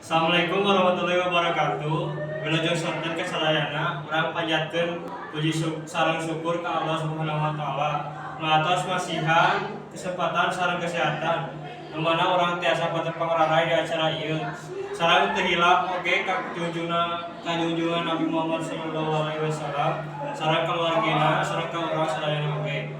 Assalamualaikum warahmatullahi wabarakatuh. Wilujeng sonten kasadayana urang panjatkeun puji sareng syukur ka Allah Subhanahu wa taala ngatos masihan kesempatan sareng kesehatan nu mana urang tiasa patep pangraray di acara ieu. Sareng teu hilap oge ka junjungan Nabi Muhammad sallallahu alaihi wasallam sareng keluargana sareng ka urang sadayana oge.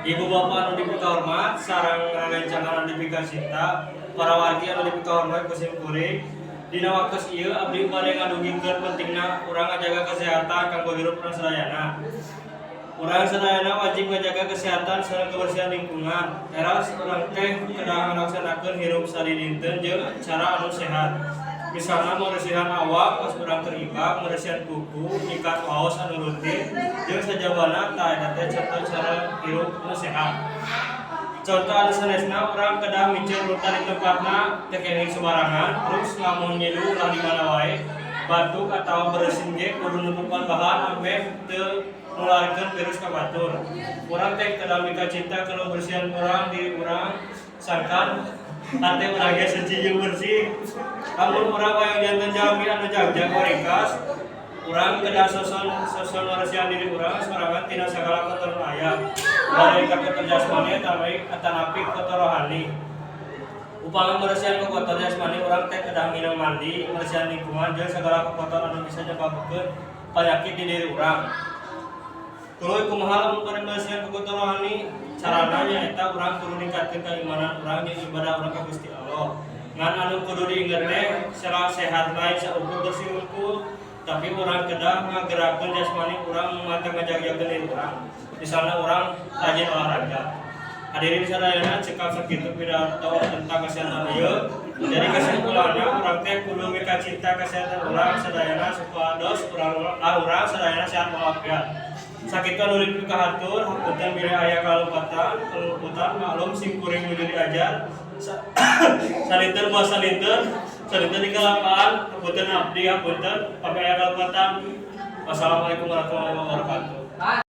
Ibu bapak anu dipikahormat sareng rerencangan anu dipikasinta, para wargi anu dipikahormat kusim kuring. Dina waktos ieu abdi bade ngadugikeun pentingna urang ngajaga kesehatan kanggo hirup urang sadayana. Urang sadayana wajib ngajaga kesehatan sareng kebersihan lingkungan. Teras urang teh kedah ngalaksanakeun hirup sadinten jeung cara anu sehat. Misalna membersihan awak pas urang teribak, membersihan kuku, nyikat waos anu rutin, jeung sajabana ta eta teh contoh cara hirup anu sehat. Contoh anu sanesna urang kedah miceur rutan di tempatna teu kenging sembarangan, terus lamun nyilu ulah di mana wae, batuk atawa bersin ge kudu nutupan bahan ambe teu nularkeun virus ka batur. Urang teh kedah mika cinta kalau bersihan urang diri urang sangkan hati urang ge suci jeung bersih. Lamun urang hayang janten jalmi anu jagjag waringkas, urang kedah soson bersihan diri urang sorangan tina sagala kotor aya. Dari ka kotor jasmani atanapi kotor rohani. Upama bersihan ka kotor jasmani urang teh kedah minum mandi, bersihan lingkungan jeung sagala kotoran anu bisa nyebabkeun penyakit di diri urang. Tuluy kumaha lamun bade bersihan ka kotor rohani? Carana nyaeta urang kudu ningkatkeun keimanan urang jeung ibadah urang ka Gusti Allah. Ngan anu kudu diinget teh secara sehat lain saukur bersih unggul, tapi urang kedah ngagerakeun jasmani urang mata ngajagjakeun diri urang. Misalna urang rajin olahraga. Hadirin sadayana cekal sakitu pidato tentang kesehatan ieu. Jadi kesimpulanna urang teh kudu mika cinta kesehatan urang sadayana supados urang sadayana sehat walafiat. Sakitu anu dipikahatur hapunten bila aya kalupatan maklum sim kuring nuju diajar. Salinten buat salinten di kelapaan hapunten abdi hapunten pami aya kalupatan. Wassalamualaikum warahmatullahi wabarakatuh.